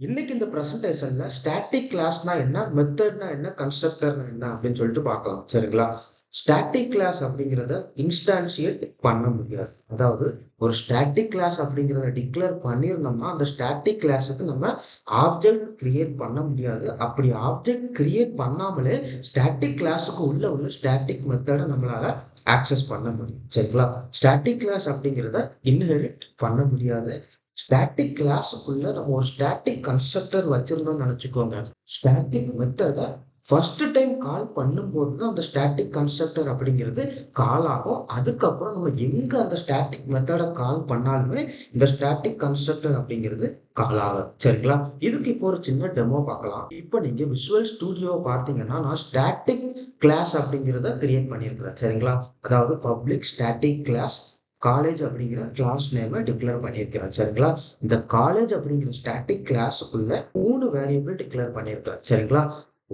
இன்னைக்கு இந்த பிரசன்டேஷன்ல ஸ்டாட்டிக் கிளாஸ்னா என்ன, மெத்தட்னா என்ன, கன்ஸ்ட்ரக்டர்னா என்ன அப்படின்னு சொல்லிட்டு பார்க்கலாம். சரிங்களா? ஸ்டாட்டிக் கிளாஸ் அப்படிங்கிறத இன்ஸ்டான்ஷியேட் பண்ண முடியாது. அதாவது ஒரு ஸ்டாட்டிக் கிளாஸ் அப்படிங்கிறத டிக்ளேர் பண்ணியிருந்தோம்னா அந்த ஸ்டாட்டிக் கிளாஸுக்கு நம்ம ஆப்ஜெக்ட் கிரியேட் பண்ண முடியாது. அப்படி ஆப்ஜெக்ட் கிரியேட் பண்ணாமலே ஸ்டாட்டிக் கிளாஸுக்கு உள்ள ஸ்டாட்டிக் மெத்தடை நம்மளால ஆக்சஸ் பண்ண முடியும். சரிங்களா? ஸ்டாட்டிக் கிளாஸ் அப்படிங்கிறத இன்ஹெரிட் பண்ண முடியாது. ஸ்டாட்டிக் கிளாஸுக்குள்ள நம்ம ஒரு ஸ்டாட்டிக் கன்ஸ்ட்ரக்டர் வச்சிருந்தோம்னு நினைச்சுக்கோங்க. ஸ்டாட்டிக் மெத்தடை ஃபர்ஸ்ட் டைம் கால் பண்ணும்போது தான் அந்த ஸ்டாட்டிக் கன்ஸ்ட்ரக்டர் அப்படிங்கிறது கால் ஆகும். அதுக்கப்புறம் நம்ம எங்க அந்த ஸ்டாட்டிக் மெத்தடை கால் பண்ணாலுமே இந்த ஸ்டாட்டிக் கன்ஸ்ட்ரக்டர் அப்படிங்கிறது கால் ஆகும். சரிங்களா? இதுக்கு இப்போ ஒரு சின்ன டெமோ பார்க்கலாம். இப்போ நீங்க விஷுவல் ஸ்டுடியோ பார்த்தீங்கன்னா நான் ஸ்டாட்டிக் கிளாஸ் அப்படிங்கிறத கிரியேட் பண்ணியிருக்கிறேன். சரிங்களா? அதாவது பப்ளிக் ஸ்டாட்டிக் கிளாஸ் காலேஜ் அப்படிங்கிற கிளாஸ் நேமை டிக்ளேர் பண்ணியிருக்கிறேன். சரிங்களா? இந்த காலேஜ் அப்படிங்கிற ஸ்டாட்டிக் கிளாஸுக்குள்ள 3 வேரியபிள் டிக்ளேர் பண்ணியிருக்கிறேன். சரிங்களா?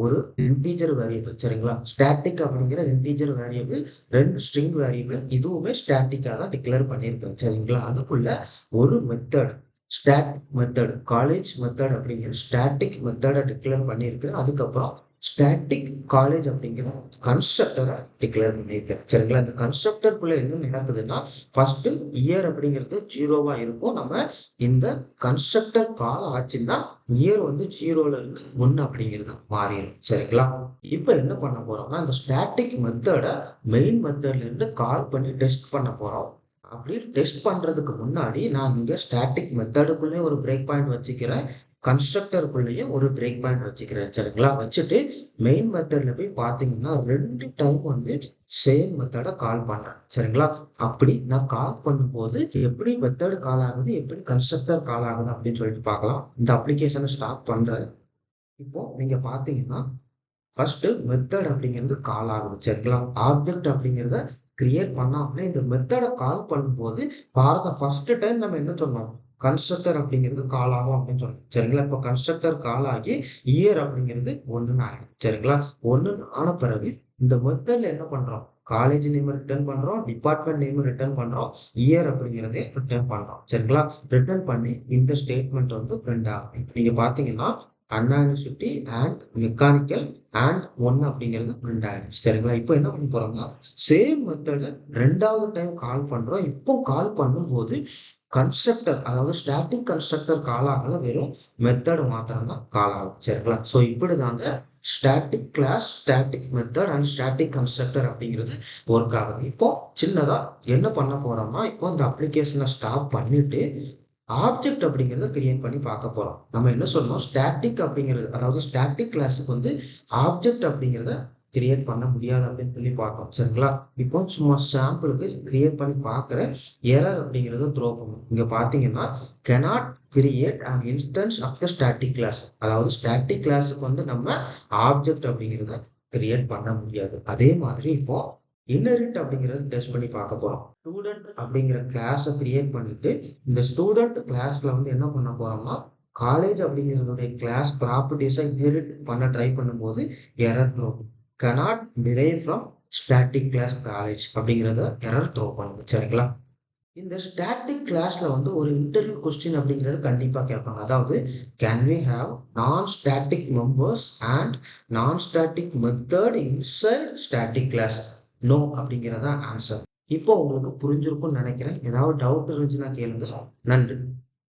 ஒரு இன்டீஜர் வேரியபிள். சரிங்களா? ஸ்டாட்டிக் அப்படிங்கிற இன்டீஜர் வேரியபிள், 2 ஸ்ட்ரிங் வேரியபிள், இதுவுமே ஸ்டாட்டிக்கா தான் டிக்ளேர் பண்ணியிருக்கிறேன். சரிங்களா? அதுக்குள்ள ஒரு method, static method, college method அப்படிங்கிற ஸ்டாட்டிக் மெத்தடை டிக்ளேர் பண்ணியிருக்கிறேன். அதுக்கப்புறம் ஸ்டாட்டிக் காலேஜ் அப்படிங்கிற கன்ஸ்ட்ரக்டரை டிக்ளேர் பண்ணியிருக்கேன். சரிங்களா? இந்த கன்ஸ்ட்ரக்டருக்குள்ள என்ன நடக்குதுன்னா ஃபர்ஸ்ட் இயர் அப்படிங்கிறது 0வா இருக்கும். நம்ம இந்த கன்ஸ்ட்ரக்டர் கால் ஆச்சுன்னா இயர் வந்து 0ல இருந்து 1 அப்படிங்கிறது மாறிடும். சரிங்களா? இப்போ என்ன பண்ண போறோம்னா இந்த ஸ்டாட்டிக் மெத்தடை மெயின் மெத்தட்ல இருந்து கால் பண்ணி டெஸ்ட் பண்ண போறோம். அப்படி டெஸ்ட் பண்றதுக்கு முன்னாடி நான் இங்க ஸ்டாட்டிக் மெத்தடுக்குள்ளே ஒரு பிரேக் பாயிண்ட் வச்சுக்கிறேன். கன்ஸ்ட்ரக்டருக்குள்ளேயும் ஒரு பிரேக் பாயிண்ட் வச்சுக்கிறேன். சரிங்களா? வச்சுட்டு மெயின் மெத்தட்ல போய் பார்த்தீங்கன்னா 2 டைம் வந்து சேம் மெத்தடை கால் பண்றேன். சரிங்களா? அப்படி நான் கால் பண்ணும்போது எப்படி மெத்தட் கால் ஆகுது, எப்படி கன்ஸ்ட்ரக்டர் கால் ஆகுது அப்படின்னு சொல்லிட்டு பார்க்கலாம். இந்த அப்ளிகேஷனை ஸ்டார்ட் பண்றேன். இப்போ நீங்க பார்த்தீங்கன்னா ஃபர்ஸ்ட் மெத்தட் அப்படிங்கிறது கால் ஆகுது. சரிங்களா? ஆப்ஜெக்ட் அப்படிங்கிறத கிரியேட் பண்ணாமலே இந்த மெத்தடை கால் பண்ணும்போது பாருங்க, ஃபர்ஸ்ட் டைம் நம்ம என்ன சொன்னோம், கன்ஸ்ட்ரக்டர் அப்படிங்கிறது கால் ஆகும் அப்படின்னு சொன்னோம். சரிங்களா? இப்போ கன்ஸ்ட்ரக்டர் கால் ஆகி இயர் அப்படிங்கிறது 1ன்னு ஆயிடும். சரிங்களா? 1ன்னு ஆன பிறகு இந்த மெத்தட்ல என்ன பண்றோம், காலேஜ் நேம் ரிட்டர்ன் பண்றோம், டிபார்ட்மெண்ட் நேம் ரிட்டர்ன் பண்றோம், இயர் அப்படிங்கிறதே ரிட்டர்ன் பண்றோம். சரிங்களா? ரிட்டர்ன் பண்ணி இந்த ஸ்டேட்மெண்ட் வந்து பிரிண்ட் ஆகும். நீங்க பாத்தீங்கன்னா அன்யூனிவர்சிட்டி அண்ட் மெக்கானிக்கல் அண்ட் 1 அப்படிங்கிறது பிரிண்ட் ஆயிடுச்சு. சரிங்களா? இப்போ என்ன பண்ண போறோம்னா சேம் மெத்தட 2வது டைம் கால் பண்றோம். இப்போ கால் பண்ணும்போது கன்ஸ்ட்ரக்டர், அதாவது ஸ்டாட்டிக் கன்ஸ்ட்ரக்டர் கால் ஆகல, வெறும் மெத்தட் மாத்திரம் தான் கால் ஆகும். சரிங்களா? ஸோ இப்படிதாங்க static class, static method and static constructor அப்படிங்கிறது ஒர்க் ஆகுது. இப்போ சின்னதா என்ன பண்ண போறோம்னா இப்போ இந்த அப்ளிகேஷனை ஸ்டாப் பண்ணிட்டு ஆப்ஜெக்ட் அப்படிங்கிறத கிரியேட் பண்ணி பார்க்க போறோம். நம்ம என்ன சொல்லணும், ஸ்டாட்டிக் அப்படிங்கிறது, அதாவது ஸ்டாட்டிக் கிளாஸுக்கு வந்து ஆப்ஜெக்ட் அப்படிங்கிறத கிரியேட் பண்ண முடியாது அப்படின்னு சொல்லி பார்த்தோம். சரிங்களா? இப்போ சும்மா சாம்பிளுக்கு கிரியேட் பண்ணி பார்க்குற எரர் அப்படிங்கிறத த்ரோ பண்ணும். இங்க பாத்தீங்கன்னா cannot create an instance of the static class, அதாவது ஸ்டாட்டிக் கிளாஸுக்கு வந்து நம்ம ஆப்ஜெக்ட் அப்படிங்கிறத கிரியேட் பண்ண முடியாது. அதே மாதிரி இப்போ இன்ஹெரிட் அப்படிங்கிறது டெஸ்ட் பண்ணி பார்க்க போறோம். ஸ்டூடெண்ட் அப்படிங்கிற கிளாஸை கிரியேட் பண்ணிட்டு இந்த ஸ்டூடெண்ட் கிளாஸ்ல வந்து என்ன பண்ண போறோம்னா காலேஜ் அப்படிங்கிறதுடைய கிளாஸ் ப்ராப்பர்ட்டிஸை இன்ஹெரிட் பண்ண ட்ரை பண்ணும்போது error throw, cannot derive from static class college அப்படிங்கிறத எரர் த்ரோ பண்ணுது. சரிங்களா? இந்த ஸ்டாட்டிக் கிளாஸ்ல வந்து ஒரு இன்டர்வியூ கொஸ்டின் அப்படிங்கிறது கண்டிப்பா கேட்பாங்க. அதாவது can we have non static members and non static method inside static class? No அப்படிங்கிறதா ஆன்சர். இப்போ உங்களுக்கு புரிஞ்சிருக்கும்னு நினைக்கிறேன். ஏதாவது டவுட் இருந்துச்சுன்னா கேளுங்க. நன்றி.